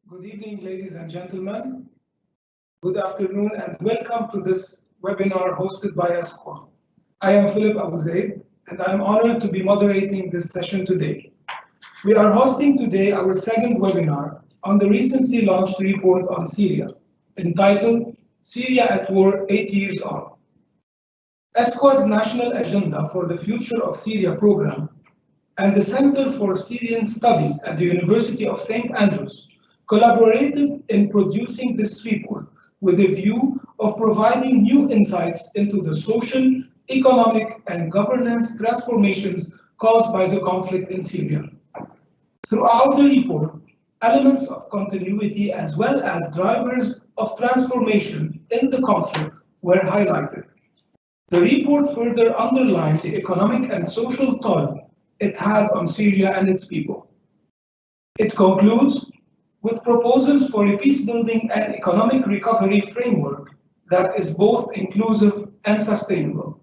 Good evening, ladies and gentlemen. Good afternoon, and welcome to this webinar hosted by ESCWA. I am Philip Abu Zaid, and I am honored to be moderating this session today. We are hosting today our second webinar on the recently launched report on Syria, entitled Syria at War 8 Years On. ESCWA's National Agenda for the Future of Syria program and the Center for Syrian Studies at the University of St. Andrews collaborated in producing this report with a view of providing new insights into the social, economic, and governance transformations caused by the conflict in Syria. Throughout the report, elements of continuity as well as drivers of transformation in the conflict were highlighted. The report further underlined the economic and social toll it had on Syria and its people. It concludes with proposals for a peace-building and economic recovery framework that is both inclusive and sustainable.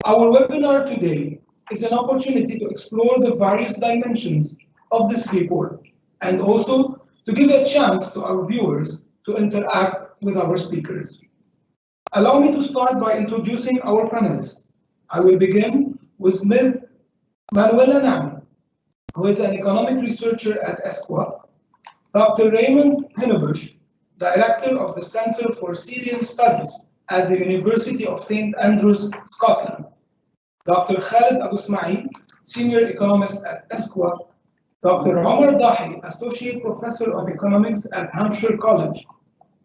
Our webinar today is an opportunity to explore the various dimensions of this report and also to give a chance to our viewers to interact with our speakers. Allow me to start by introducing our panelists. I will begin with Ms. Manuela Nami, who is an economic researcher at ESCWA, Dr. Raymond Hinnebusch, Director of the Center for Syrian Studies at the University of St. Andrews, Scotland, Dr. Khaled Abu Smail, Senior Economist at ESCWA, Dr. Omar Dahi, Associate Professor of Economics at Hampshire College,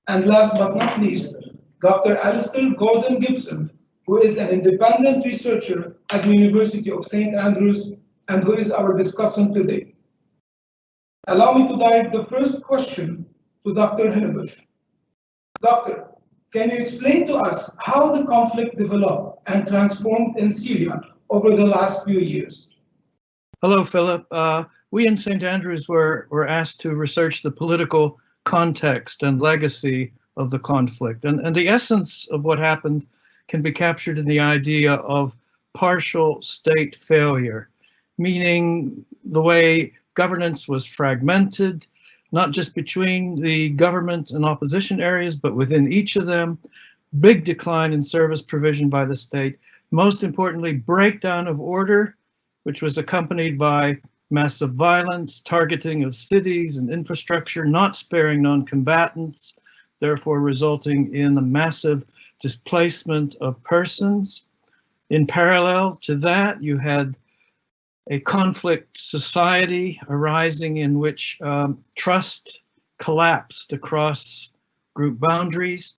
and last but not least, Dr. Alistair Gordon Gibson, who is an independent researcher at the University of St. Andrews and who is our discussant today. Allow me to direct the first question to Dr. Hinnebusch. Doctor, can you explain to us how the conflict developed and transformed in Syria over the last few years? Hello, Philip. We in St. Andrews were asked to research the political context and legacy of the conflict. And the essence of what happened can be captured in the idea of partial state failure, meaning the way governance was fragmented, not just between the government and opposition areas, but within each of them, big decline in service provision by the state, most importantly, breakdown of order, which was accompanied by massive violence, targeting of cities and infrastructure, not sparing non-combatants, therefore resulting in a massive displacement of persons. In parallel to that, you had a conflict society arising in which trust collapsed across group boundaries.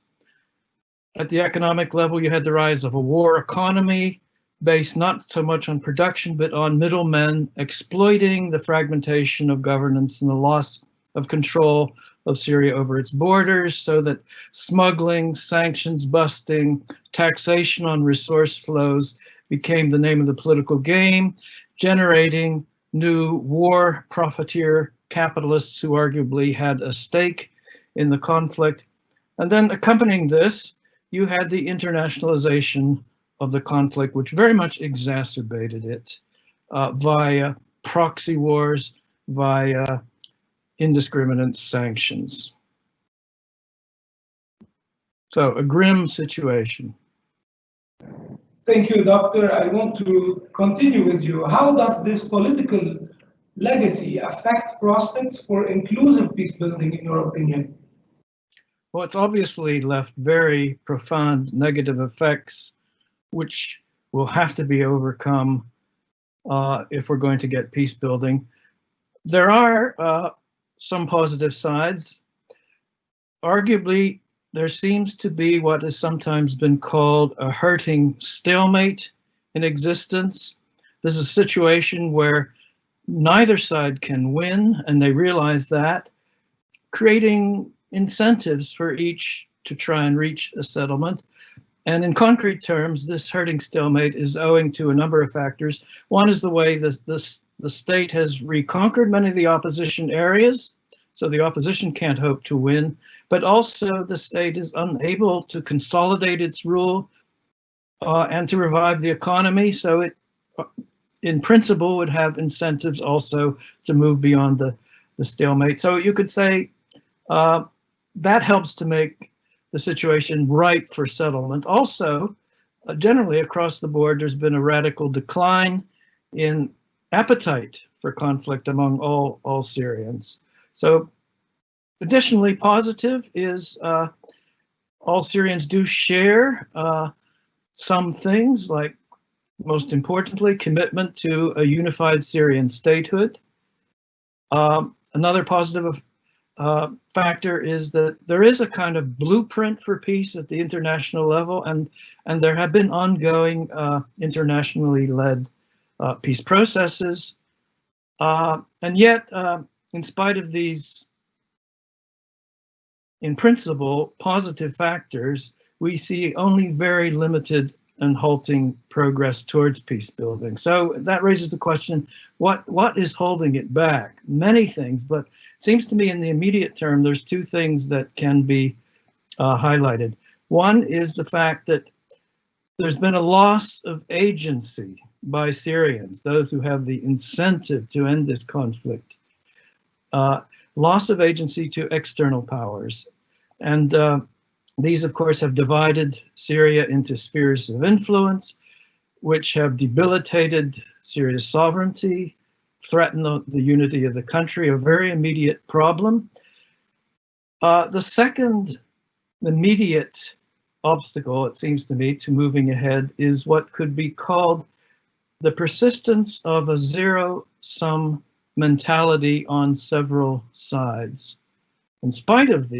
At the economic level, you had the rise of a war economy based not so much on production, but on middlemen exploiting the fragmentation of governance and the loss of control of Syria over its borders, so that smuggling, sanctions busting, taxation on resource flows became the name of the political game, generating new war profiteer capitalists who arguably had a stake in the conflict. And then accompanying this, you had the internationalization of the conflict, which very much exacerbated it via proxy wars, via indiscriminate sanctions. So a grim situation. Thank you, Doctor. I want to continue with you. How does this political legacy affect prospects for inclusive peace building, in your opinion? Well, it's obviously left very profound negative effects, which will have to be overcome if we're going to get peace building. There are some positive sides. Arguably, there seems to be what has sometimes been called a hurting stalemate in existence. This is a situation where neither side can win, and they realize that, creating incentives for each to try and reach a settlement. And in concrete terms, this hurting stalemate is owing to a number of factors. One is the way the state has reconquered many of the opposition areas, so the opposition can't hope to win, but also the state is unable to consolidate its rule and to revive the economy, so it, in principle, would have incentives also to move beyond the stalemate. So you could say that helps to make the situation ripe for settlement. Also, generally across the board, there's been a radical decline in appetite for conflict among all Syrians. So additionally positive is all Syrians do share some things, like most importantly, commitment to a unified Syrian statehood. Another positive factor is that there is a kind of blueprint for peace at the international level, and there have been ongoing internationally led peace processes. And yet, in spite of these, in principle, positive factors, we see only very limited and halting progress towards peace building. So that raises the question, what is holding it back? Many things, but it seems to me in the immediate term, there's two things that can be highlighted. One is the fact that there's been a loss of agency by Syrians, those who have the incentive to end this conflict. Loss of agency to external powers. And these, of course, have divided Syria into spheres of influence, which have debilitated Syria's sovereignty, threatened the unity of the country, a very immediate problem. The second immediate obstacle, it seems to me, to moving ahead is what could be called the persistence of a zero-sum mentality on several sides. In spite of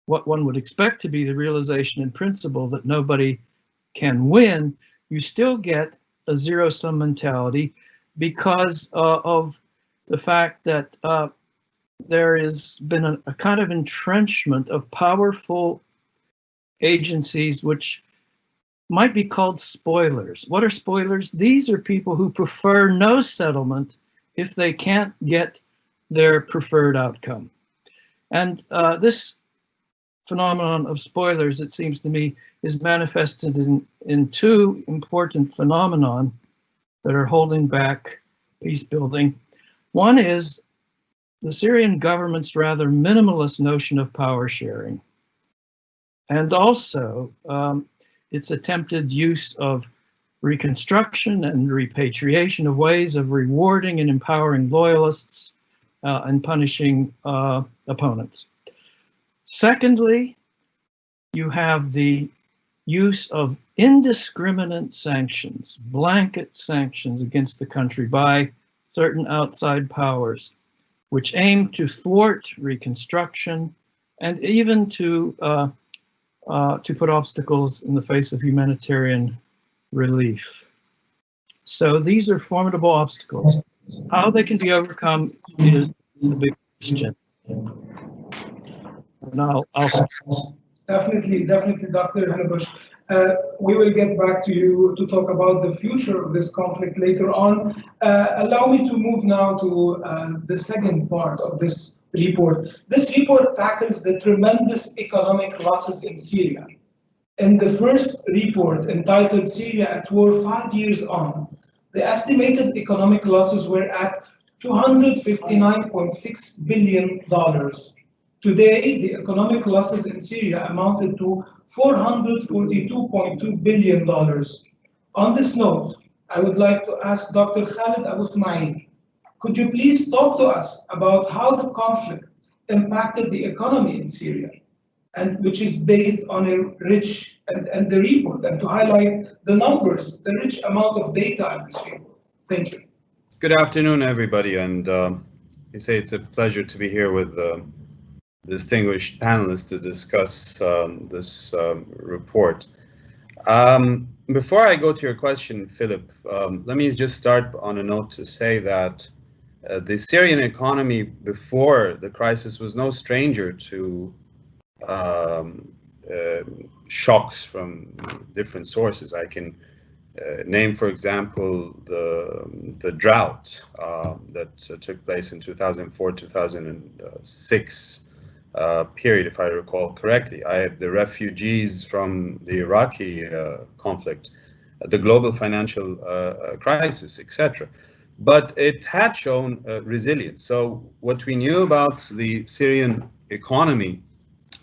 what one would expect to be the realization in principle that nobody can win, you still get a zero-sum mentality because of the fact that there has been a kind of entrenchment of powerful agencies which might be called spoilers. What are spoilers? These are people who prefer no settlement if they can't get their preferred outcome. And this phenomenon of spoilers, it seems to me, is manifested in two important phenomena that are holding back peace building. One is the Syrian government's rather minimalist notion of power sharing, and also its attempted use of reconstruction and repatriation of ways of rewarding and empowering loyalists and punishing opponents. Secondly, you have the use of indiscriminate sanctions, blanket sanctions against the country by certain outside powers, which aim to thwart reconstruction and even to put obstacles in the face of humanitarian relief. So these are formidable obstacles. How they can be overcome is the big question. And I'll Definitely, Dr. Hennebusch. We will get back to you to talk about the future of this conflict later on. Allow me to move now to the second part of this report. This report tackles the tremendous economic losses in Syria. In the first report, entitled Syria at War 5 Years On, the estimated economic losses were at $259.6 billion. Today, the economic losses in Syria amounted to $442.2 billion. On this note, I would like to ask Dr. Khalid Abu Smail, could you please talk to us about how the conflict impacted the economy in Syria, and which is based on a rich, and the report, and to highlight the numbers, the rich amount of data in this report. Thank you. Good afternoon, everybody, and you say it's a pleasure to be here with distinguished panelists to discuss this report. Before I go to your question, Philip, let me just start on a note to say that the Syrian economy before the crisis was no stranger to shocks from different sources. I can name, for example, the drought that took place in 2004-2006 period, if I recall correctly. I have the refugees from the Iraqi conflict, the global financial crisis, etc. but it had shown resilience. So what we knew about the Syrian economy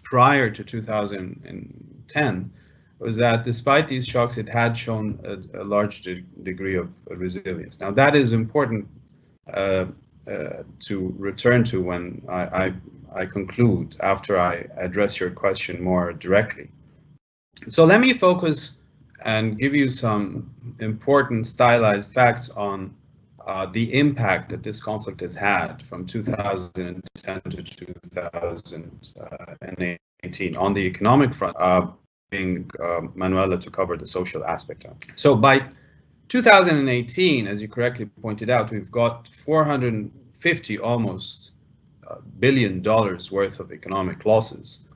prior to 2010 was that despite these shocks, it had shown a large degree of resilience. Now that is important to return to when I conclude, after I address your question more directly. So let me focus and give you some important stylized facts on the impact that this conflict has had from 2010 to 2018 on the economic front, being Manuela to cover the social aspect. So by 2018, as you correctly pointed out, we've got 450 almost $billion worth of economic losses.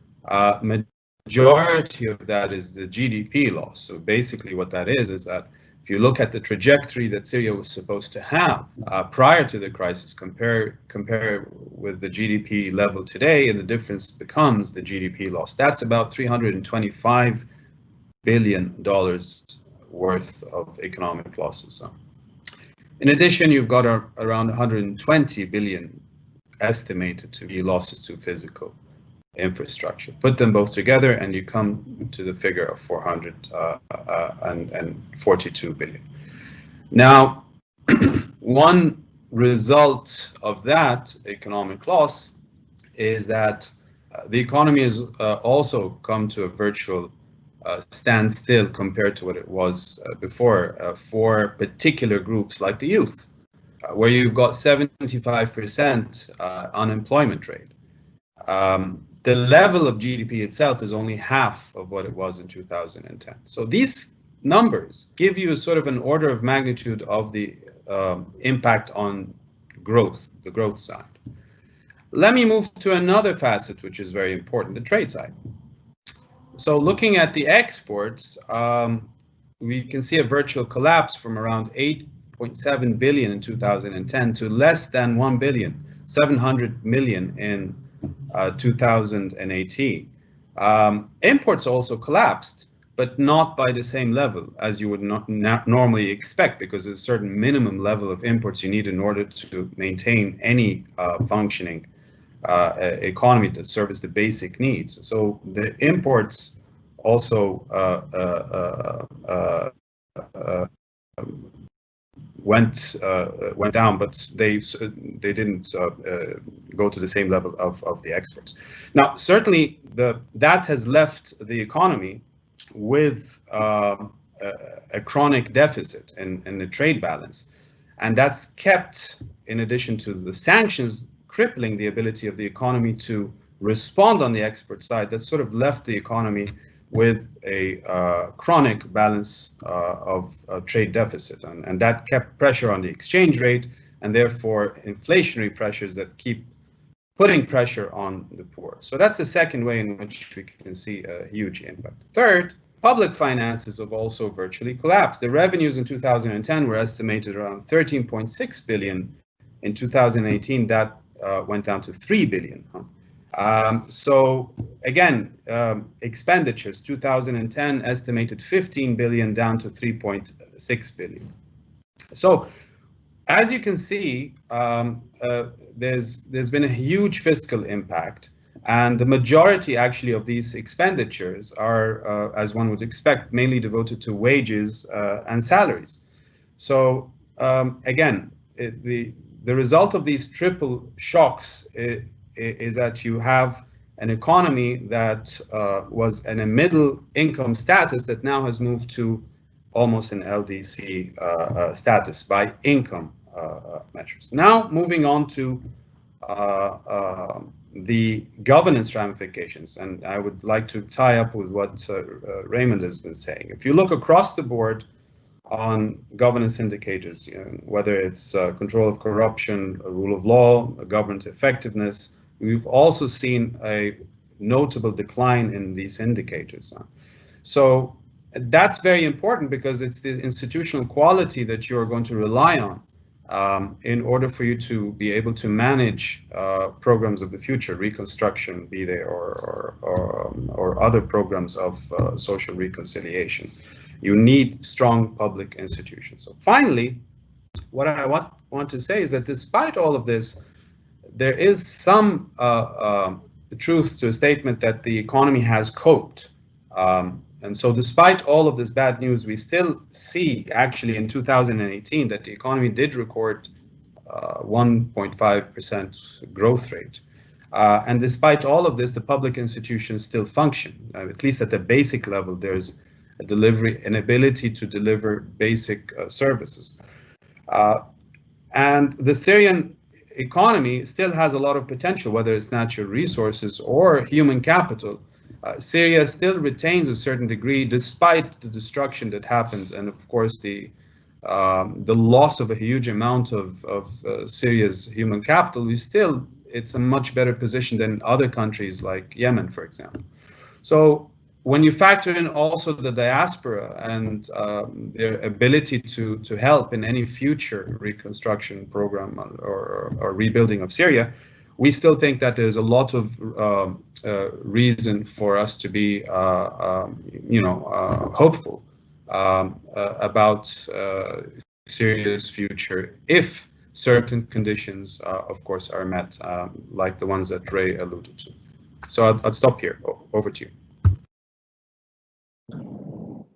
Majority of that is the GDP loss. So basically what that is that if you look at the trajectory that Syria was supposed to have prior to the crisis, compare with the GDP level today, and the difference becomes the GDP loss. That's about $325 billion worth of economic losses. In addition, you've got around 120 billion estimated to be losses to physical infrastructure. Put them both together and you come to the figure of 442 billion. Now, one result of that economic loss is that the economy has also come to a virtual standstill compared to what it was before for particular groups like the youth, where you've got 75% unemployment rate. The level of GDP itself is only half of what it was in 2010. So these numbers give you a sort of an order of magnitude of the impact on growth, the growth side. Let me move to another facet, which is very important, the trade side. So looking at the exports, we can see a virtual collapse from around 8.7 billion in 2010 to less than 1 billion, 700 million in 2018. Imports also collapsed, but not by the same level as you would not normally expect, because there's a certain minimum level of imports you need in order to maintain any functioning economy that serves the basic needs. So the imports also went down, but they didn't go to the same level of the exports. Now, certainly that has left the economy with a chronic deficit in the trade balance, and that's kept, in addition to the sanctions crippling the ability of the economy to respond on the export side, that sort of left the economy with a chronic balance of trade deficit, and that kept pressure on the exchange rate, and therefore inflationary pressures that keep putting pressure on the poor. So that's the second way in which we can see a huge impact. Third, public finances have also virtually collapsed. The revenues in 2010 were estimated around 13.6 billion. In 2018, that went down to 3 billion. So again, expenditures, 2010 estimated 15 billion down to 3.6 billion. So as you can see, there's been a huge fiscal impact, and the majority actually of these expenditures are, as one would expect, mainly devoted to wages and salaries. So again, the result of these triple shocks is that you have an economy that was in a middle income status that now has moved to almost an LDC status by income measures. Now, moving on to the governance ramifications, and I would like to tie up with what Raymond has been saying. If you look across the board on governance indicators, whether it's control of corruption, rule of law, government effectiveness, we've also seen a notable decline in these indicators. So that's very important, because it's the institutional quality that you're going to rely on in order for you to be able to manage programs of the future, reconstruction, be they or other programs of social reconciliation. You need strong public institutions. So finally, what I want to say is that despite all of this, there is some truth to a statement that the economy has coped. And so despite all of this bad news, we still see actually in 2018 that the economy did record 1.5% growth rate. And despite all of this, the public institutions still function. At least at the basic level, there's an ability to deliver basic services. And the Syrian economy still has a lot of potential, whether it's natural resources or human capital. Syria still retains a certain degree, despite the destruction that happened, and of course the loss of a huge amount of Syria's human capital. It's a much better position than other countries like Yemen, for example. So when you factor in also the diaspora and their ability to help in any future reconstruction program or rebuilding of Syria, we still think that there's a lot of reason for us to be, hopeful about Syria's future if certain conditions, of course, are met, like the ones that Ray alluded to. So I'll stop here. Over to you.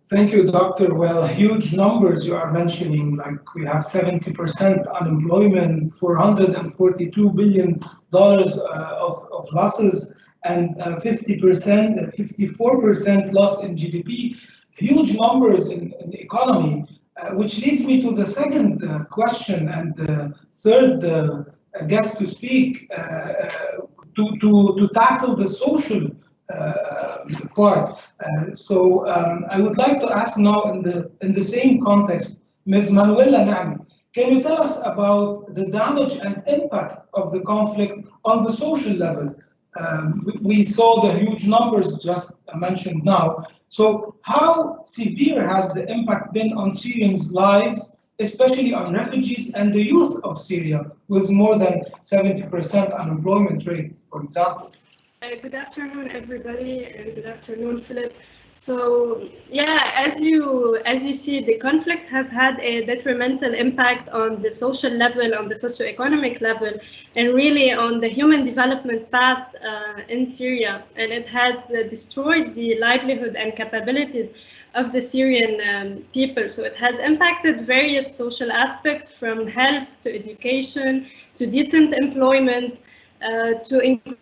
Thank you, Doctor. Well, huge numbers you are mentioning, like we have 70% unemployment, $442 billion of losses, and 54% loss in GDP. Huge numbers in the economy, which leads me to the second question and the third guest to speak, to tackle the social part. So I would like to ask now in the same context, Ms. Manuela Nami, can you tell us about the damage and impact of the conflict on the social level? We saw the huge numbers just mentioned now. So how severe has the impact been on Syrians' lives, especially on refugees and the youth of Syria, with more than 70% unemployment rate, for example? Good afternoon, everybody, and good afternoon, Philip. So, yeah, as you see, the conflict has had a detrimental impact on the social level, on the socioeconomic level, and really on the human development path in Syria. And it has destroyed the livelihood and capabilities of the Syrian people. So it has impacted various social aspects, from health to education to decent employment to increasing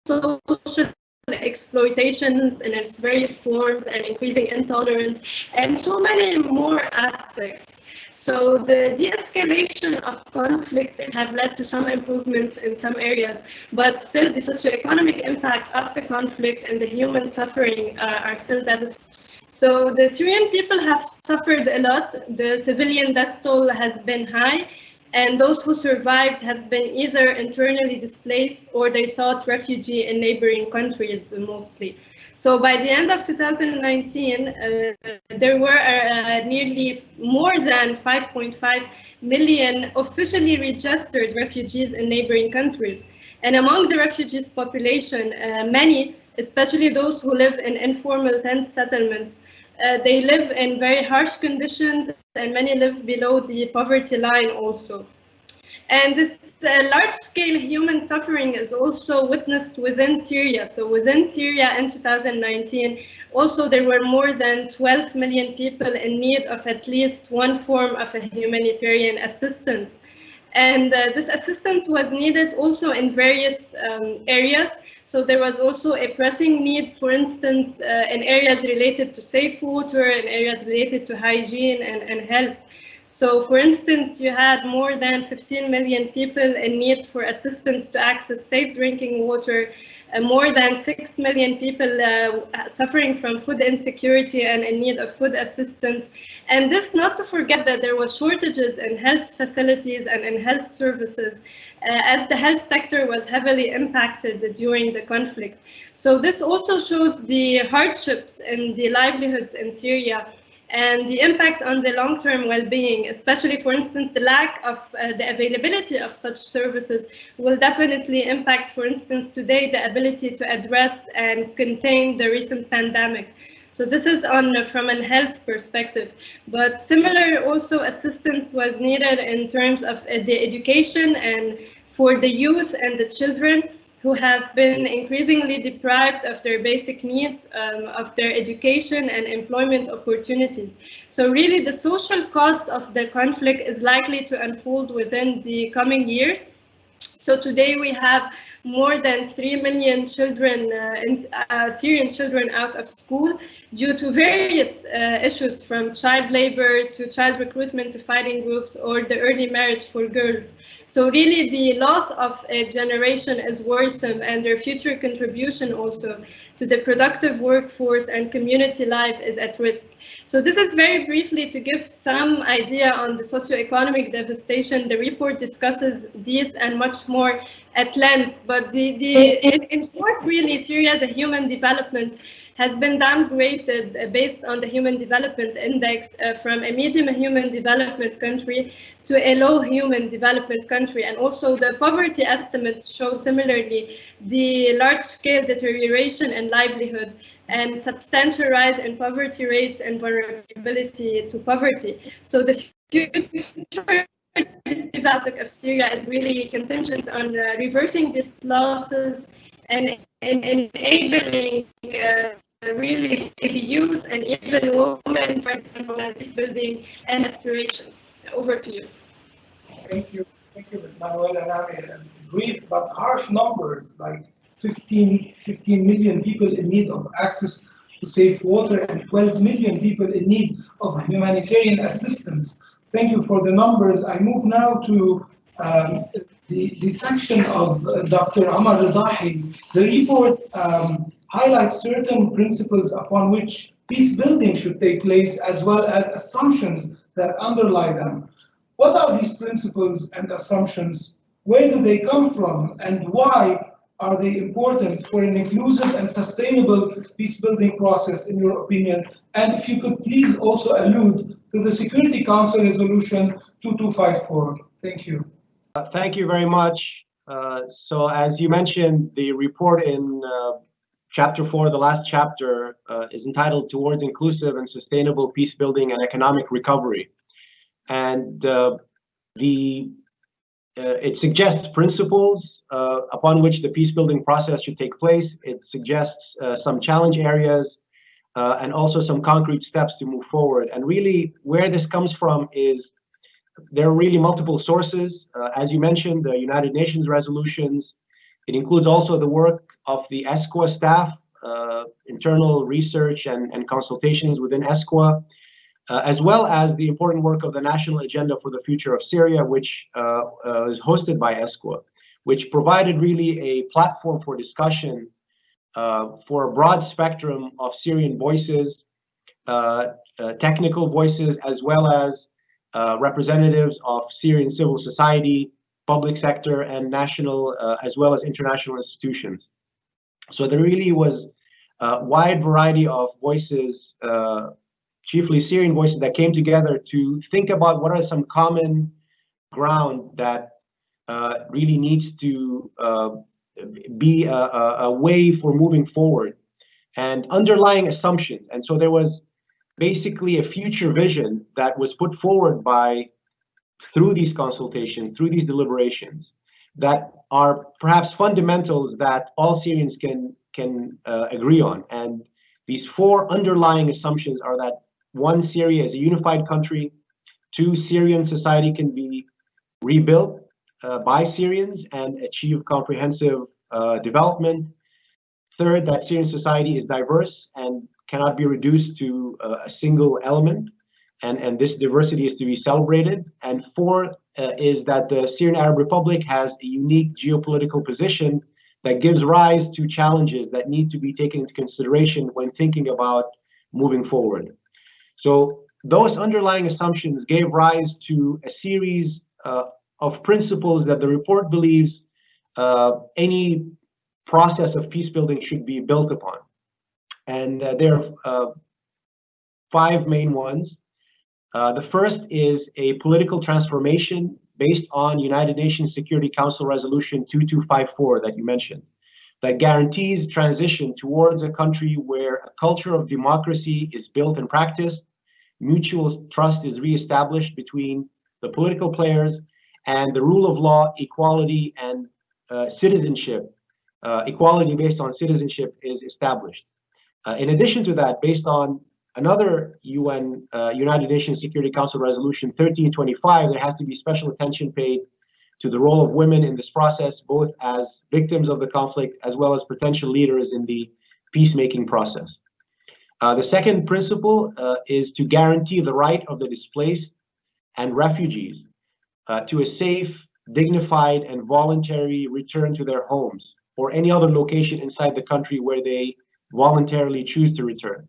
social exploitations in its various forms and increasing intolerance and so many more aspects. So the de-escalation of conflict have led to some improvements in some areas, but still the socioeconomic impact of the conflict and the human suffering are still devastating. So the Syrian people have suffered a lot. The civilian death toll has been high, and those who survived have been either internally displaced or they sought refugee in neighboring countries mostly. So by the end of 2019, there were nearly more than 5.5 million officially registered refugees in neighboring countries. And among the refugees population, many, especially those who live in informal tent settlements, they live in very harsh conditions, and many live below the poverty line also. And this large-scale human suffering is also witnessed within Syria. So within Syria in 2019, also there were more than 12 million people in need of at least one form of a humanitarian assistance. And this assistance was needed also in various areas. So there was also a pressing need, for instance, in areas related to safe water, in areas related to hygiene and health. So, for instance, you had more than 15 million people in need for assistance to access safe drinking water, more than 6 million people suffering from food insecurity and in need of food assistance. And this, not to forget that there was shortages in health facilities and in health services, as the health sector was heavily impacted during the conflict. So this also shows the hardships in the livelihoods in Syria and the impact on the long-term well-being, especially, for instance, the lack of the availability of such services will definitely impact, for instance, today, the ability to address and contain the recent pandemic. So this is on from a health perspective, but similar also assistance was needed in terms of the education and for the youth and the children who have been increasingly deprived of their basic needs, of their education and employment opportunities. So really the social cost of the conflict is likely to unfold within the coming years. So today we have more than 3 million children, Syrian children out of school due to various issues, from child labor to child recruitment to fighting groups or the early marriage for girls. So really the loss of a generation is worrisome, and their future contribution also to the productive workforce and community life is at risk. So this is very briefly to give some idea on the socioeconomic devastation. The report discusses this and much more at length, but in short, really, Syria as a human development has been downgraded based on the Human Development Index from a medium human development country to a low human development country. And also the poverty estimates show similarly the large-scale deterioration in livelihood and substantial rise in poverty rates and vulnerability to poverty. So the future development of Syria is really contingent on reversing these losses and enabling really the youth and even women to peace building and aspirations. Over to you. Thank you, Ms. Manuel. And brief but harsh numbers like 15 million people in need of access to safe water and 12 million people in need of humanitarian assistance. Thank you for the numbers. I move now to the section of Dr. Amar Ridahi. The report highlights certain principles upon which peace building should take place, as well as assumptions that underlie them. What are these principles and assumptions? Where do they come from? And why are they important for an inclusive and sustainable peace building process, in your opinion? And if you could please also allude to the Security Council Resolution 2254. Thank you. Thank you very much. So as you mentioned, the report in Chapter 4, the last chapter, is entitled Towards Inclusive and Sustainable Peace Building and Economic Recovery. And it suggests principles upon which the peace building process should take place. It suggests some challenge areas and also some concrete steps to move forward. And really where this comes from is there are really multiple sources. As you mentioned, the United Nations resolutions. It includes also the work of the ESCWA staff, internal research and consultations within ESCWA, as well as the important work of the National Agenda for the Future of Syria, which is hosted by ESCWA, which provided really a platform for discussion for a broad spectrum of Syrian voices, technical voices, as well as representatives of Syrian civil society, public sector, and national as well as international institutions. So there really was a wide variety of voices, chiefly Syrian voices, that came together to think about what are some common ground that really needs to be a way for moving forward and underlying assumptions. And so there was basically a future vision that was put forward through these consultations, through these deliberations, that are perhaps fundamentals that all Syrians can agree on. And these four underlying assumptions are that: one, Syria is a unified country; two, Syrian society can be rebuilt by Syrians and achieve comprehensive development; third, that Syrian society is diverse and cannot be reduced to a single element, and this diversity is to be celebrated; and fourth is that the Syrian Arab Republic has a unique geopolitical position that gives rise to challenges that need to be taken into consideration when thinking about moving forward. So those underlying assumptions gave rise to a series of principles that the report believes any process of peace building should be built upon. And there are five main ones. The first is a political transformation based on United Nations Security Council Resolution 2254 that you mentioned, that guarantees transition towards a country where a culture of democracy is built and practiced, mutual trust is reestablished between the political players, and the rule of law, equality, and citizenship, equality based on citizenship is established. In addition to that, based on another United Nations Security Council Resolution 1325, there has to be special attention paid to the role of women in this process, both as victims of the conflict as well as potential leaders in the peacemaking process. The second principle is to guarantee the right of the displaced and refugees to a safe, dignified, and voluntary return to their homes or any other location inside the country where they voluntarily choose to return.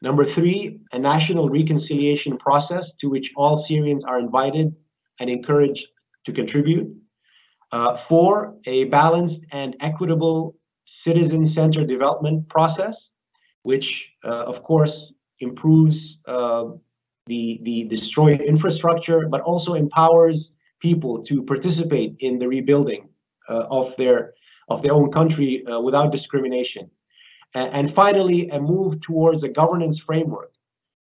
Number three, a national reconciliation process to which all Syrians are invited and encouraged to contribute. Four, a balanced and equitable citizen-centered development process, which of course improves the destroyed infrastructure, but also empowers people to participate in the rebuilding of their own country without discrimination. And finally, a move towards a governance framework,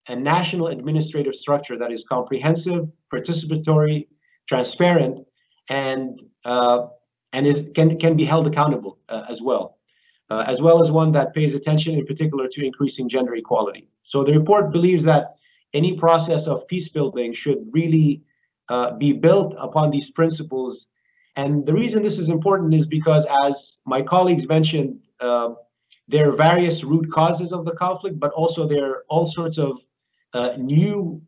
a national administrative structure that is comprehensive, participatory, transparent, and can be held accountable as well as one that pays attention in particular to increasing gender equality. So the report believes that any process of peace building should really be built upon these principles. And the reason this is important is because, as my colleagues mentioned, there are various root causes of the conflict, but also there are all sorts of new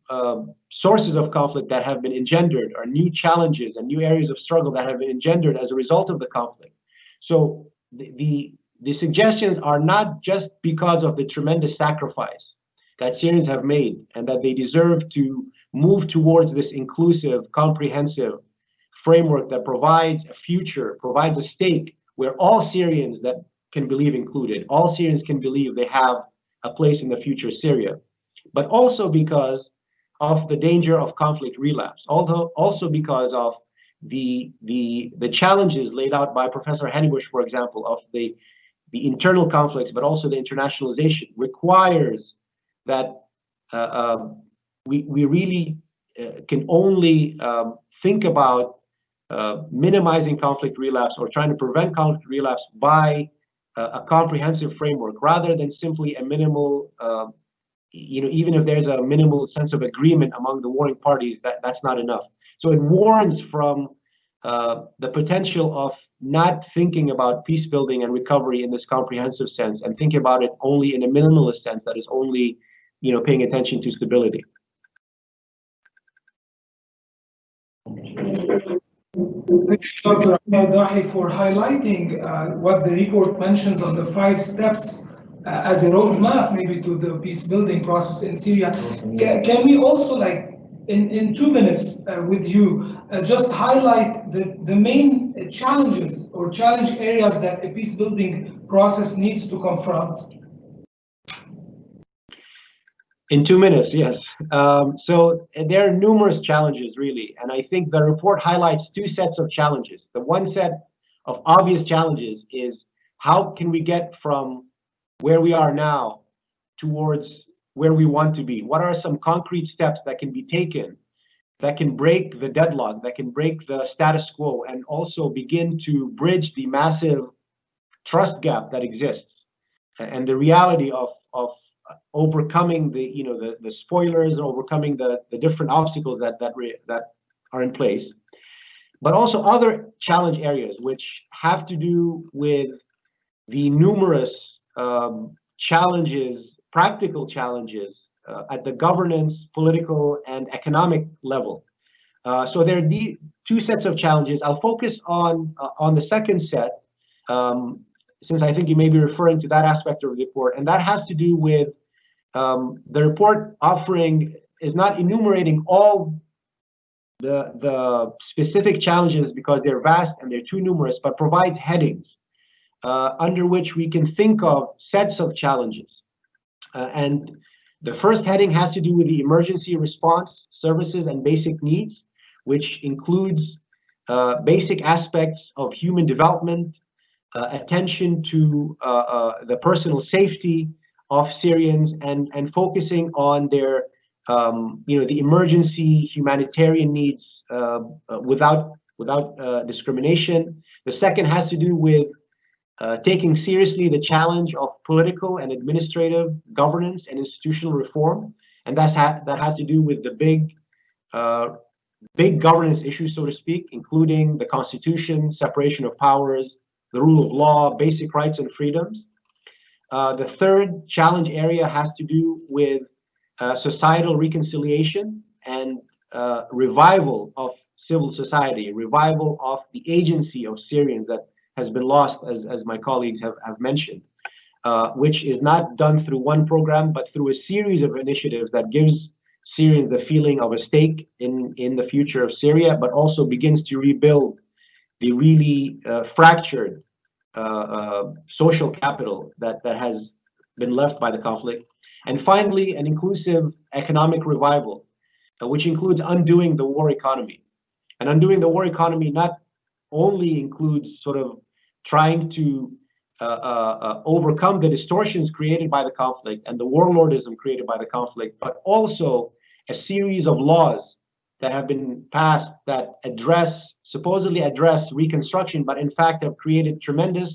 sources of conflict that have been engendered, or new challenges and new areas of struggle that have been engendered as a result of the conflict. So the suggestions are not just because of the tremendous sacrifice that Syrians have made and that they deserve to move towards this inclusive, comprehensive framework that provides a future, provides a stake where all Syrians that can believe included, all Syrians can believe they have a place in the future Syria, but also because of the danger of conflict relapse, also because of the challenges laid out by Professor Hennebusch, for example, of the internal conflicts, but also the internationalization requires that we really can only think about minimizing conflict relapse or trying to prevent conflict relapse by a comprehensive framework rather than simply a minimal, even if there's a minimal sense of agreement among the warring parties, that's not enough. So it warns from the potential of not thinking about peace building and recovery in this comprehensive sense and thinking about it only in a minimalist sense that is only, paying attention to stability. Thank you, Dr. Ahmed Dahi, for highlighting what the report mentions on the 5 steps as a roadmap, maybe to the peace building process in Syria. Can we also, in 2 minutes with you, just highlight the main challenges or challenge areas that a peace building process needs to confront? In 2 minutes, yes. So there are numerous challenges, really, and I think the report highlights 2 sets of challenges. The one set of obvious challenges is how can we get from where we are now towards where we want to be? What are some concrete steps that can be taken that can break the deadlock, that can break the status quo, and also begin to bridge the massive trust gap that exists and the reality of overcoming the spoilers, overcoming the different obstacles that are in place, but also other challenge areas which have to do with the numerous challenges, practical challenges at the governance, political, and economic level. So there are the 2 sets of challenges. I'll focus on the second set, since I think you may be referring to that aspect of the report, and that has to do with the report is not enumerating all the specific challenges because they're vast and they're too numerous, but provides headings under which we can think of sets of challenges. And the first heading has to do with the emergency response services and basic needs, which includes basic aspects of human development, attention to the personal safety of Syrians and focusing on their, the emergency humanitarian needs without discrimination. The second has to do with taking seriously the challenge of political and administrative governance and institutional reform, and that has to do with the big governance issues, so to speak, including the constitution, separation of powers, the rule of law, basic rights and freedoms. The third challenge area has to do with societal reconciliation and revival of civil society, revival of the agency of Syrians that has been lost, as my colleagues have mentioned, which is not done through one program, but through a series of initiatives that gives Syrians the feeling of a stake in the future of Syria, but also begins to rebuild the really fractured social capital that has been left by the conflict. And finally, an inclusive economic revival, which includes undoing the war economy. And undoing the war economy not only includes sort of trying to overcome the distortions created by the conflict and the warlordism created by the conflict, but also a series of laws that have been passed that supposedly address reconstruction, but in fact have created tremendous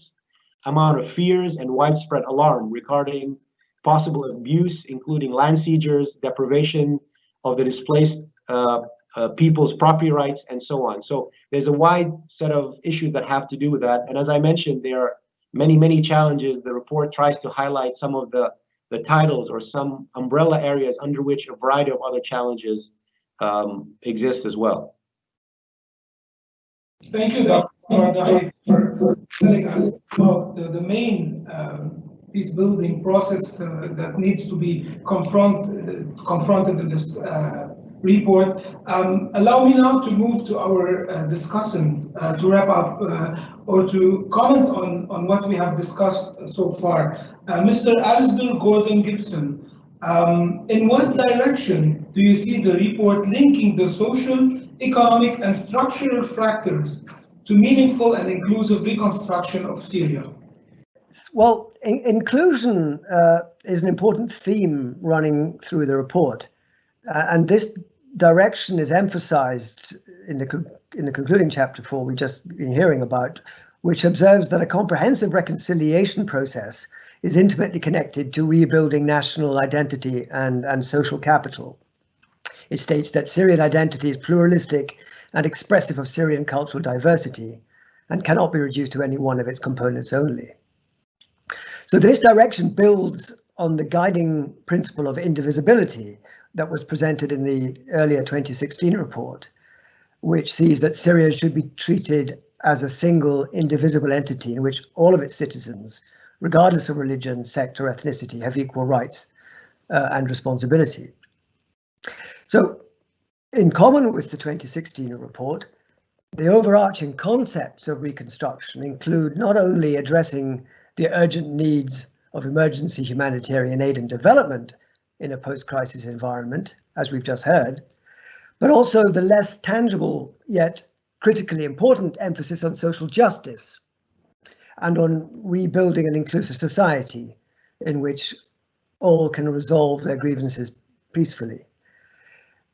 amount of fears and widespread alarm regarding possible abuse, including land seizures, deprivation of the displaced people's property rights, and so on. So there's a wide set of issues that have to do with that. And as I mentioned, there are many challenges. The report tries to highlight some of the titles or some umbrella areas under which a variety of other challenges exist as well. Thank you, Dr. Samadai, for telling us about the main peace-building process that needs to be confronted in this report. Allow me now to move to our discussant to wrap up or to comment on what we have discussed so far. Mr. Alistair Gordon Gibson, in what direction do you see the report linking the social, economic, and structural factors to meaningful and inclusive reconstruction of Syria? Well, inclusion is an important theme running through the report, and this direction is emphasized in the concluding chapter 4 we've just been hearing about, which observes that a comprehensive reconciliation process is intimately connected to rebuilding national identity and social capital. It states that Syrian identity is pluralistic and expressive of Syrian cultural diversity and cannot be reduced to any one of its components only. So this direction builds on the guiding principle of indivisibility that was presented in the earlier 2016 report, which sees that Syria should be treated as a single indivisible entity in which all of its citizens, regardless of religion, sect, or ethnicity, have equal rights and responsibility. So, in common with the 2016 report, the overarching concepts of reconstruction include not only addressing the urgent needs of emergency humanitarian aid and development in a post-crisis environment, as we've just heard, but also the less tangible yet critically important emphasis on social justice and on rebuilding an inclusive society in which all can resolve their grievances peacefully.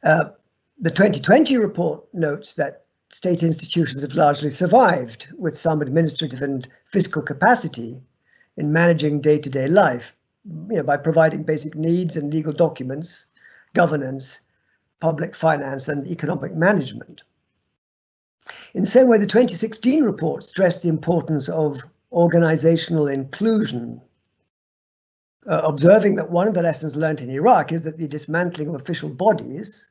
The 2020 report notes that state institutions have largely survived with some administrative and fiscal capacity in managing day-to-day life, by providing basic needs and legal documents, governance, public finance, and economic management. In the same way, the 2016 report stressed the importance of organizational inclusion, observing that one of the lessons learned in Iraq is that the dismantling of official bodies,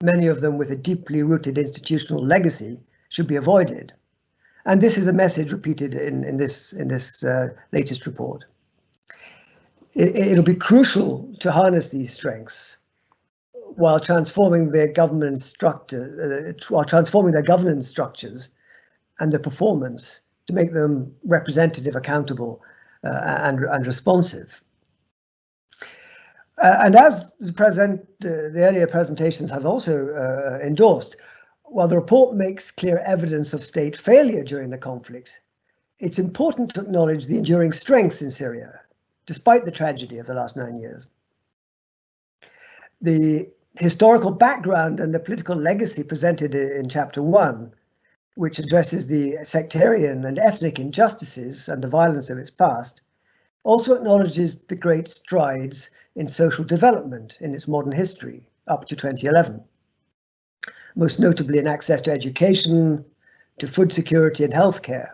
many of them with a deeply rooted institutional legacy, should be avoided. And this is a message repeated in this latest report. It'll be crucial to harness these strengths while transforming their governance structures and their performance to make them representative, accountable, and responsive. And as the earlier presentations have also endorsed, while the report makes clear evidence of state failure during the conflicts, it's important to acknowledge the enduring strengths in Syria, despite the tragedy of the last 9 years. The historical background and the political legacy presented in Chapter 1, which addresses the sectarian and ethnic injustices and the violence of its past, also acknowledges the great strides in social development in its modern history up to 2011, most notably in access to education, to food security and healthcare.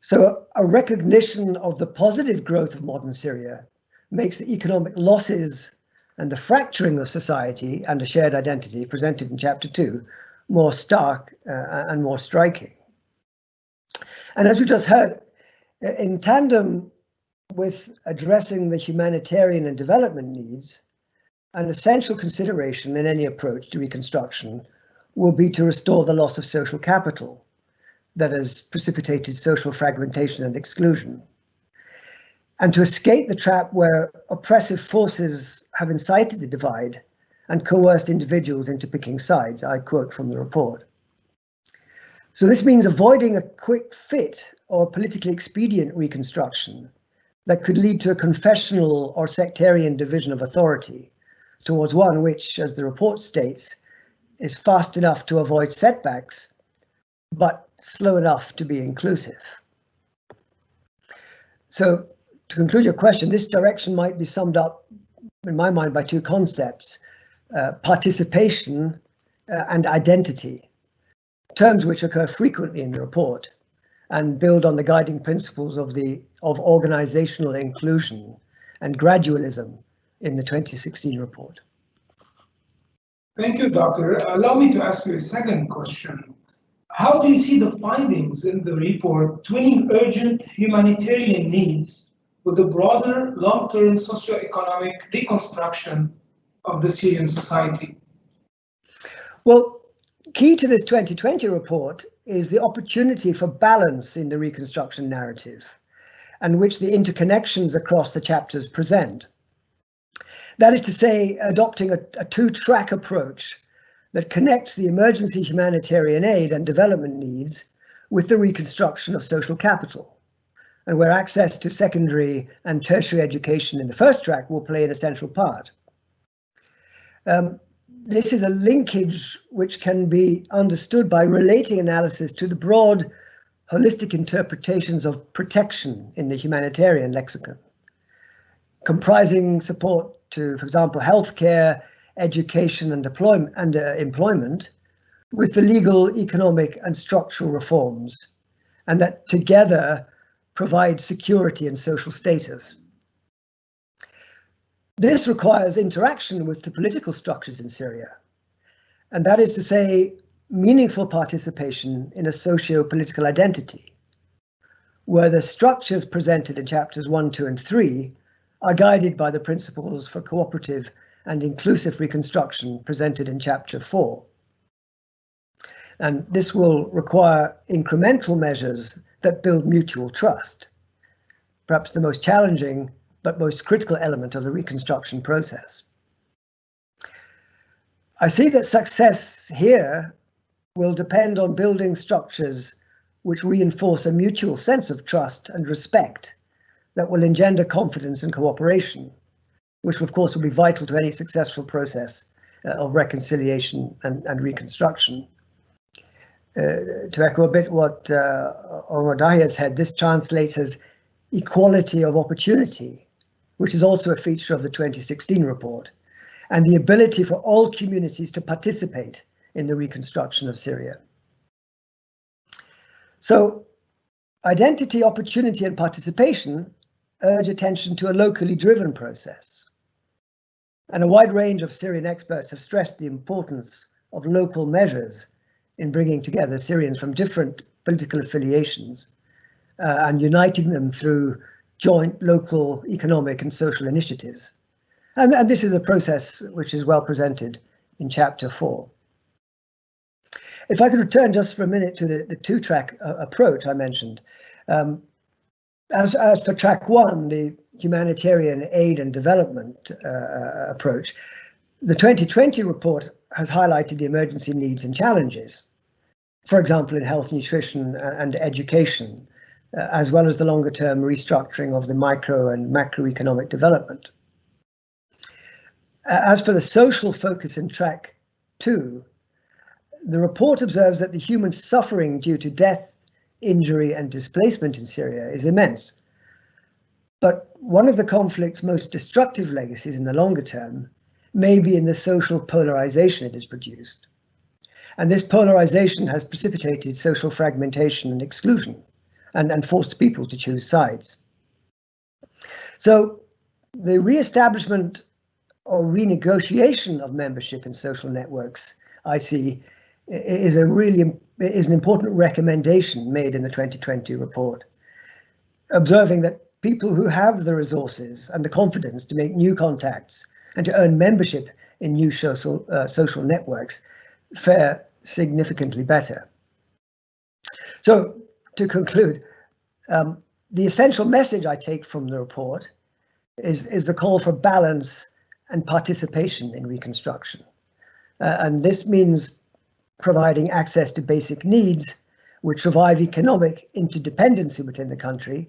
So a recognition of the positive growth of modern Syria makes the economic losses and the fracturing of society and a shared identity presented in Chapter 2 more stark and more striking. And as we just heard, in tandem with addressing the humanitarian and development needs, an essential consideration in any approach to reconstruction will be to restore the loss of social capital that has precipitated social fragmentation and exclusion, and to escape the trap where oppressive forces have incited the divide and coerced individuals into picking sides. I quote from the report. So this means avoiding a quick fit or politically expedient reconstruction that could lead to a confessional or sectarian division of authority towards one which, as the report states, is fast enough to avoid setbacks, but slow enough to be inclusive. So to conclude your question, this direction might be summed up, in my mind, by two concepts, participation and identity, terms which occur frequently in the report and build on the guiding principles of organizational inclusion and gradualism in the 2016 report. Thank you, Doctor. Allow me to ask you a second question. How do you see the findings in the report twinning urgent humanitarian needs with the broader long-term socioeconomic reconstruction of the Syrian society? Well, key to this 2020 report is the opportunity for balance in the reconstruction narrative, and which the interconnections across the chapters present. That is to say, adopting a two-track approach that connects the emergency humanitarian aid and development needs with the reconstruction of social capital, and where access to secondary and tertiary education in the first track will play an essential part. This is a linkage which can be understood by relating analysis to the broad, holistic interpretations of protection in the humanitarian lexicon, comprising support to, for example, healthcare, education and employment, with the legal, economic and structural reforms, and that together provide security and social status. This requires interaction with the political structures in Syria, and that is to say, meaningful participation in a socio-political identity, where the structures presented in chapters 1, 2 and 3 are guided by the principles for cooperative and inclusive reconstruction presented in chapter 4. And this will require incremental measures that build mutual trust, perhaps the most challenging but most critical element of the reconstruction process. I see that success here will depend on building structures which reinforce a mutual sense of trust and respect that will engender confidence and cooperation, which of course will be vital to any successful process of reconciliation and reconstruction. To echo a bit what Omar Dahi has said, this translates as equality of opportunity, which is also a feature of the 2016 report, and the ability for all communities to participate in the reconstruction of Syria. So, identity, opportunity, and participation urge attention to a locally driven process. And a wide range of Syrian experts have stressed the importance of local measures in bringing together Syrians from different political affiliations and uniting them through joint local economic and social initiatives. And this is a process which is well presented in chapter 4. If I could return just for a minute to the two-track approach I mentioned. As for track 1, the humanitarian aid and development approach, the 2020 report has highlighted the emergency needs and challenges, for example, in health, nutrition and education, as well as the longer-term restructuring of the micro and macroeconomic development. As for the social focus in track 2, the report observes that the human suffering due to death, injury, and displacement in Syria is immense. But one of the conflict's most destructive legacies in the longer term may be in the social polarization it has produced. And this polarization has precipitated social fragmentation and exclusion, and forced people to choose sides. So the re-establishment or renegotiation of membership in social networks, I see, is an important recommendation made in the 2020 report, observing that people who have the resources and the confidence to make new contacts and to earn membership in new social networks fare significantly better. So, to conclude, the essential message I take from the report is the call for balance and participation in reconstruction. And this means providing access to basic needs which revive economic interdependency within the country,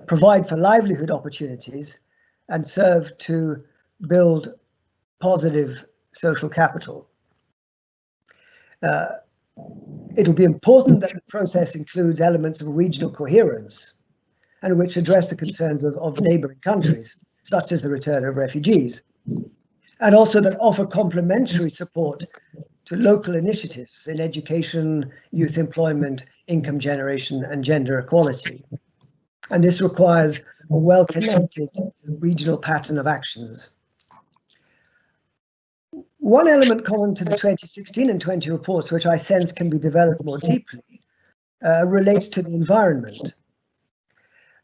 provide for livelihood opportunities, and serve to build positive social capital. It will be important that the process includes elements of regional coherence and which address the concerns of neighboring countries, such as the return of refugees, and also that offer complementary support to local initiatives in education, youth employment, income generation, and gender equality. And this requires a well-connected regional pattern of actions. One element common to the 2016 and 20 reports, which I sense can be developed more deeply, relates to the environment.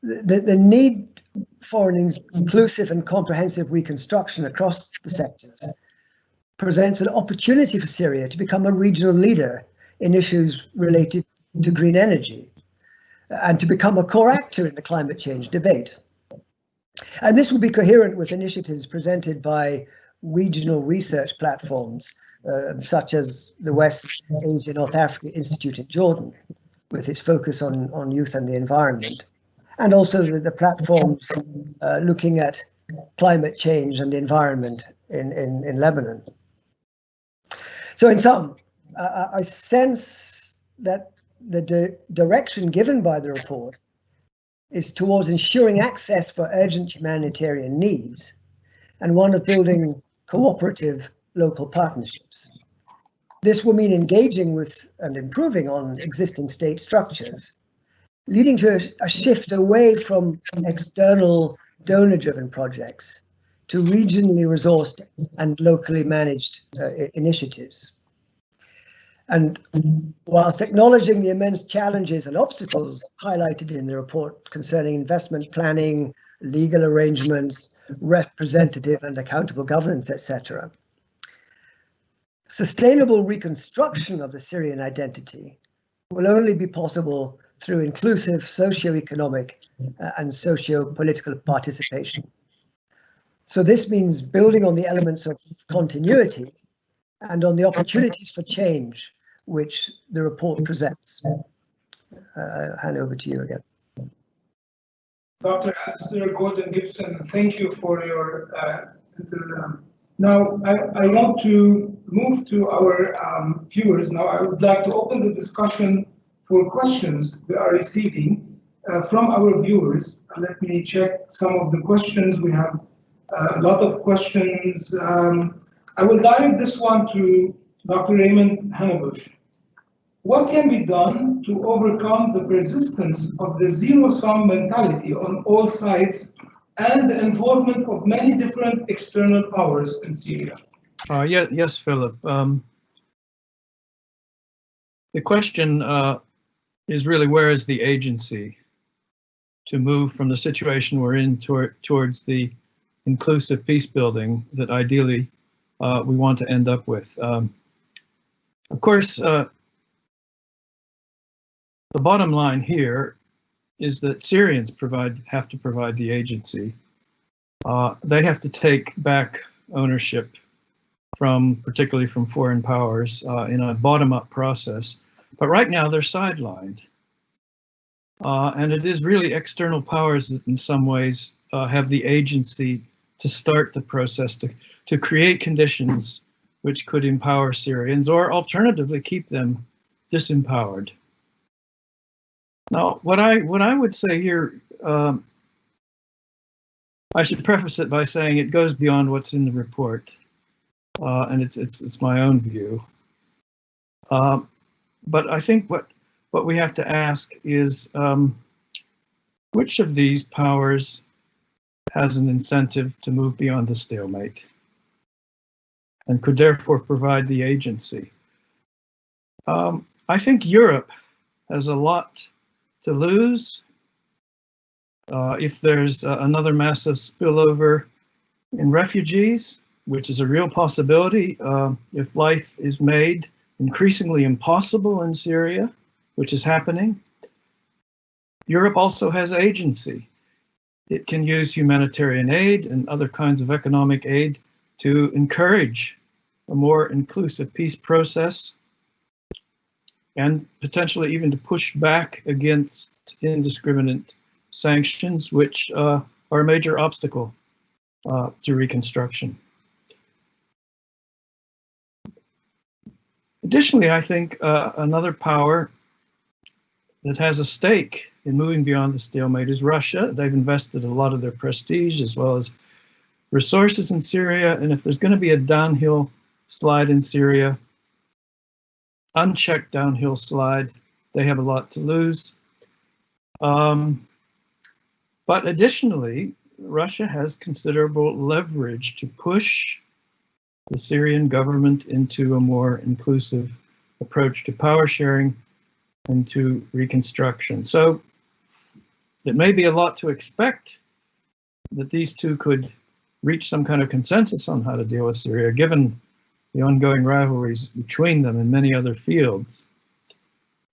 The need for an inclusive and comprehensive reconstruction across the sectors presents an opportunity for Syria to become a regional leader in issues related to green energy and to become a core actor in the climate change debate. And this will be coherent with initiatives presented by regional research platforms, such as the West Asia North Africa Institute in Jordan, with its focus on youth and the environment, and also the platforms looking at climate change and the environment in Lebanon. So in sum, I sense that the direction given by the report is towards ensuring access for urgent humanitarian needs, and one of building cooperative local partnerships. This will mean engaging with and improving on existing state structures, leading to a shift away from external donor-driven projects to regionally resourced and locally managed initiatives. And whilst acknowledging the immense challenges and obstacles highlighted in the report concerning investment planning, legal arrangements, representative and accountable governance, etc., sustainable reconstruction of the Syrian identity will only be possible through inclusive socio-economic and socio-political participation. So this means building on the elements of continuity and on the opportunities for change which the report presents. I'll hand over to you again. Dr. Alistair Gordon-Gibson, thank you for your Now, I want to move to our viewers now. I would like to open the discussion for questions we are receiving from our viewers. Let me check some of the questions. We have a lot of questions. I will direct this one to Dr. Raymond Hannebusch. What can be done to overcome the persistence of the zero-sum mentality on all sides and the involvement of many different external powers in Syria? Yes, Philip. The question is really, where is the agency to move from the situation we're in towards the inclusive peace building that ideally we want to end up with? Of course, the bottom line here is that Syrians have to provide the agency. They have to take back ownership particularly from foreign powers in a bottom-up process. But right now they're sidelined. And it is really external powers that in some ways have the agency to start the process, to create conditions which could empower Syrians or alternatively keep them disempowered. Now, what I would say here, I should preface it by saying it goes beyond what's in the report, and it's my own view. But I think what we have to ask is which of these powers has an incentive to move beyond the stalemate and could therefore provide the agency. I think Europe has a lot to lose if there's another massive spillover in refugees, which is a real possibility if life is made increasingly impossible in Syria, which is happening. Europe also has agency. It can use humanitarian aid and other kinds of economic aid to encourage a more inclusive peace process and potentially even to push back against indiscriminate sanctions, which are a major obstacle to reconstruction. Additionally, I think another power that has a stake in moving beyond the stalemate is Russia. They've invested a lot of their prestige as well as resources in Syria, and if there's going to be a downhill slide in Syria, unchecked downhill slide, they have a lot to lose. But additionally, Russia has considerable leverage to push the Syrian government into a more inclusive approach to power sharing and to reconstruction. So it may be a lot to expect that these two could reach some kind of consensus on how to deal with Syria, given the ongoing rivalries between them in many other fields.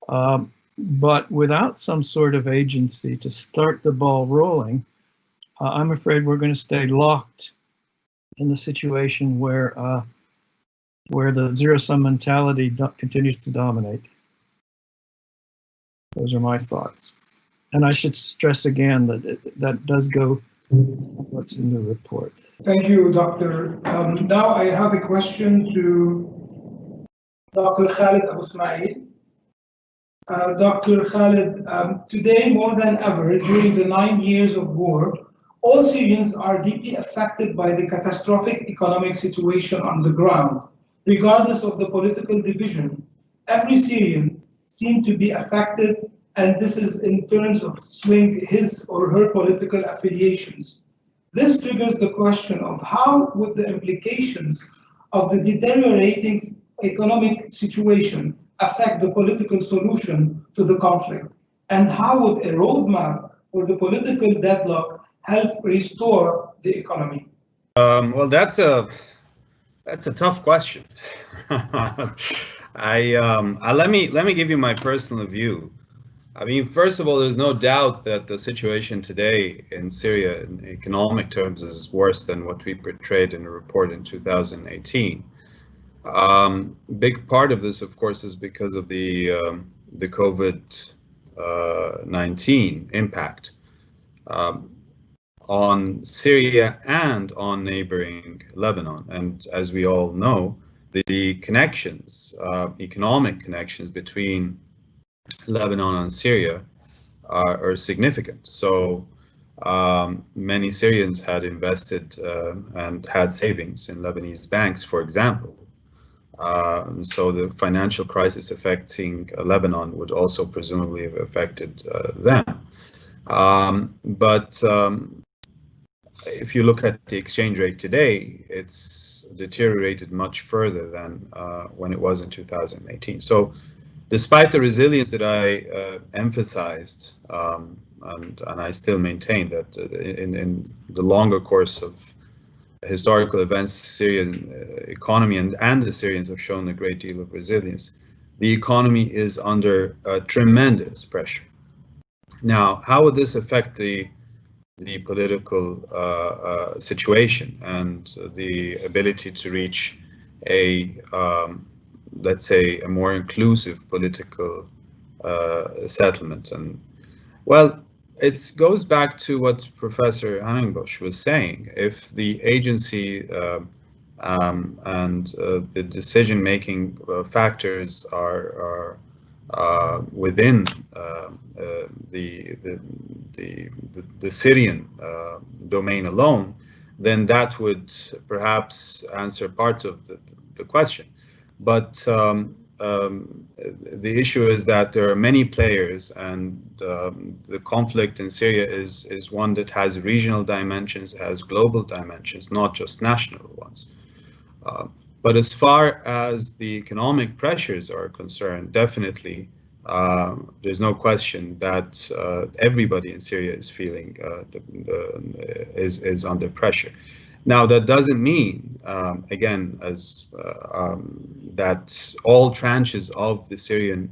But without some sort of agency to start the ball rolling, I'm afraid we're going to stay locked in the situation where the zero-sum mentality continues to dominate. Those are my thoughts. And I should stress again that that does go what's in the report. Thank you, Doctor. Now I have a question to Dr. Khalid Abu Ismail. Dr. Khalid, today more than ever, during the 9 years of war, all Syrians are deeply affected by the catastrophic economic situation on the ground. Regardless of the political division, every Syrian seems to be affected, and this is in terms of swing his or her political affiliations. This triggers the question of how would the implications of the deteriorating economic situation affect the political solution to the conflict, and how would a roadmap for the political deadlock help restore the economy? Well, that's a tough question. Let me give you my personal view. I mean, first of all, there's no doubt that the situation today in Syria in economic terms is worse than what we portrayed in a report in 2018. Big part of this, of course, is because of the COVID-19 impact on Syria and on neighboring Lebanon. And as we all know, the connections, economic connections between Lebanon and Syria are significant. So many Syrians had invested and had savings in Lebanese banks, for example. So the financial crisis affecting Lebanon would also presumably have affected them. But if you look at the exchange rate today, it's deteriorated much further than when it was in 2018. So despite the resilience that I emphasized, and I still maintain that in the longer course of historical events, Syrian economy and the Syrians have shown a great deal of resilience, the economy is under tremendous pressure. Now, how would this affect the political situation and the ability to reach a let's say a more inclusive political settlement? And Well, it goes back to what Professor Hanningbusch was saying. If the agency and the decision-making factors are within the Syrian domain alone, then that would perhaps answer part of the question. But the issue is that there are many players, and the conflict in Syria is one that has regional dimensions, has global dimensions, not just national ones. But as far as the economic pressures are concerned, definitely there's no question that everybody in Syria is feeling is under pressure. Now, that doesn't mean, again, that all tranches of the Syrian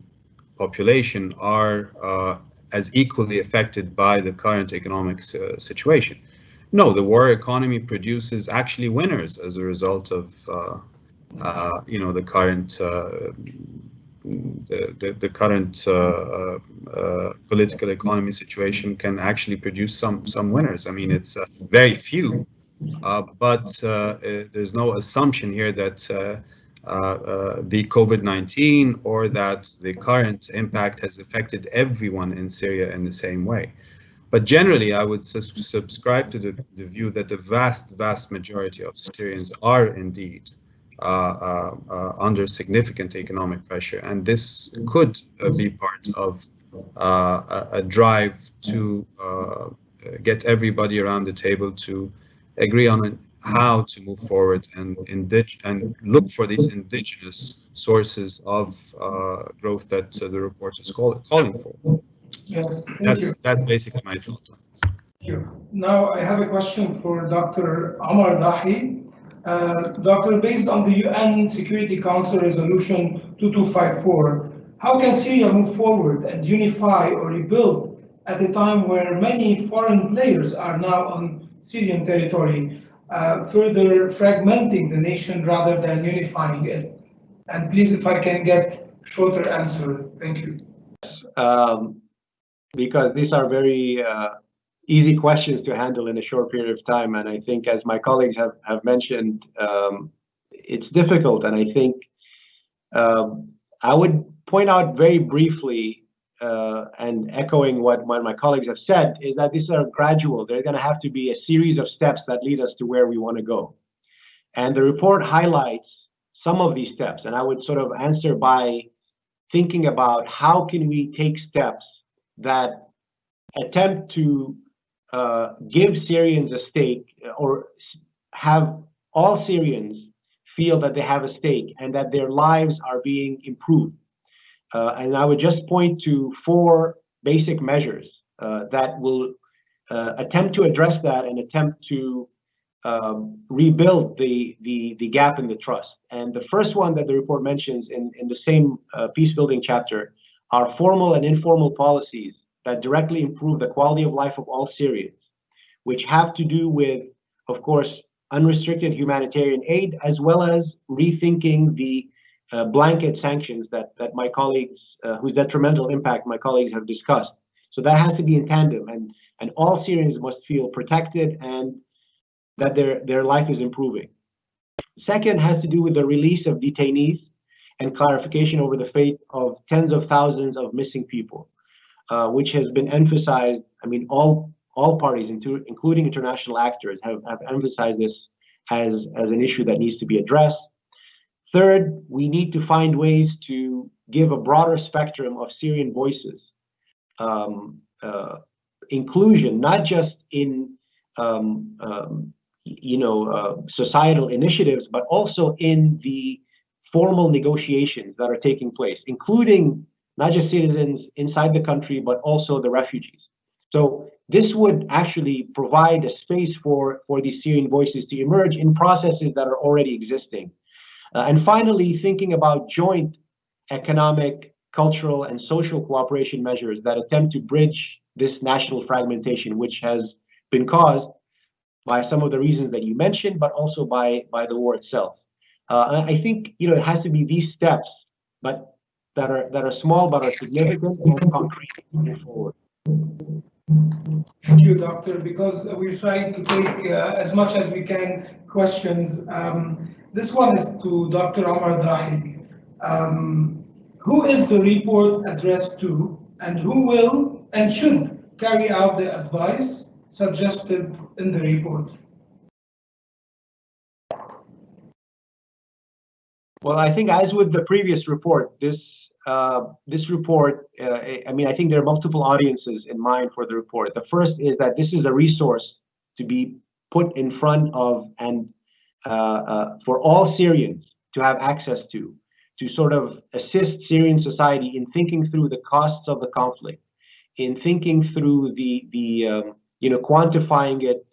population are as equally affected by the current economic situation. No, the war economy produces actually winners as a result of the current political economy situation can actually produce some winners. I mean, it's very few, but there's no assumption here that the COVID-19 or that the current impact has affected everyone in Syria in the same way. But generally, I would subscribe to the view that the vast majority of Syrians are indeed under significant economic pressure, and this could be part of a drive to get everybody around the table to agree on how to move forward and look for these indigenous sources of growth that the report is calling for. Yes, thank you. That's basically my thought on this. Thank you. Now I have a question for Dr. Omar Dahi. Doctor, based on the UN Security Council Resolution 2254, how can Syria move forward and unify or rebuild at a time where many foreign players are now on Syrian territory, further fragmenting the nation rather than unifying it? And please, if I can get shorter answers, thank you. Because these are very easy questions to handle in a short period of time. And I think, as my colleagues have mentioned, it's difficult. And I think I would point out very briefly, and echoing what my colleagues have said, is that these are gradual. They're going to have to be a series of steps that lead us to where we want to go. And the report highlights some of these steps. And I would sort of answer by thinking about how can we take steps that attempt to give Syrians a stake, or have all Syrians feel that they have a stake and that their lives are being improved. And I would just point to 4 basic measures that will attempt to address that and attempt to rebuild the gap in the trust. And the first one that the report mentions in the same peace building chapter are formal and informal policies that directly improve the quality of life of all Syrians, which have to do with, of course, unrestricted humanitarian aid, as well as rethinking the blanket sanctions that my colleagues, whose detrimental impact my colleagues have discussed. So that has to be in tandem, and all Syrians must feel protected and that their life is improving. Second has to do with the release of detainees and clarification over the fate of tens of thousands of missing people, which has been emphasized. I mean, all parties, including international actors, have emphasized this as an issue that needs to be addressed. Third, we need to find ways to give a broader spectrum of Syrian voices, inclusion, not just in societal initiatives, but also in the formal negotiations that are taking place, including not just citizens inside the country, but also the refugees. So this would actually provide a space for these Syrian voices to emerge in processes that are already existing. And finally, thinking about joint economic, cultural, and social cooperation measures that attempt to bridge this national fragmentation, which has been caused by some of the reasons that you mentioned, but also by the war itself. I think it has to be these steps, but that are small but are significant and concrete moving forward. Thank you, Doctor, because we're trying to take as much as we can questions. This one is to Dr. Omar Dahi. Who is the report addressed to, and who will and should carry out the advice suggested in the report? Well, I think as with the previous report, this report, I mean, I think there are multiple audiences in mind for the report. The first is that this is a resource to be put in front of and for all Syrians to have access to sort of assist Syrian society in thinking through the costs of the conflict, in thinking through quantifying it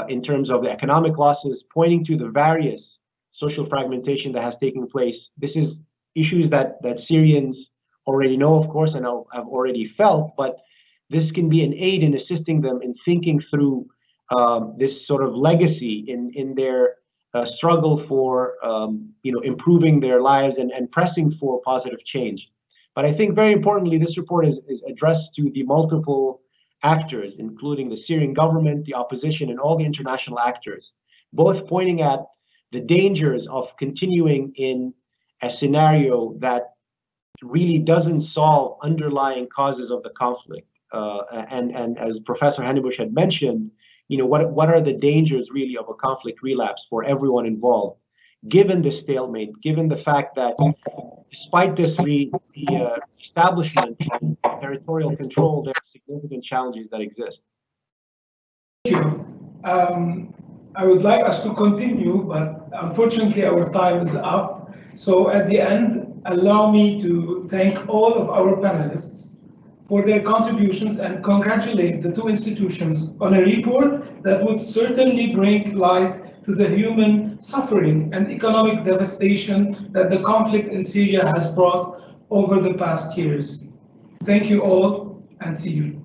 in terms of the economic losses, pointing to the various social fragmentation that has taken place. This is issues that Syrians already know, of course, and have already felt, but this can be an aid in assisting them in thinking through this sort of legacy in their struggle for improving their lives and pressing for positive change. But I think very importantly, this report is addressed to the multiple actors, including the Syrian government, the opposition, and all the international actors, both pointing at the dangers of continuing in a scenario that really doesn't solve underlying causes of the conflict. And as Professor Hennebusch had mentioned, what are the dangers really of a conflict relapse for everyone involved, given the stalemate, given the fact that despite this establishment of territorial control, there are significant challenges that exist. Thank you. I would like us to continue, but unfortunately our time is up. So at the end, allow me to thank all of our panelists for their contributions and congratulate the two institutions on a report that would certainly bring light to the human suffering and economic devastation that the conflict in Syria has brought over the past years. Thank you all, and see you.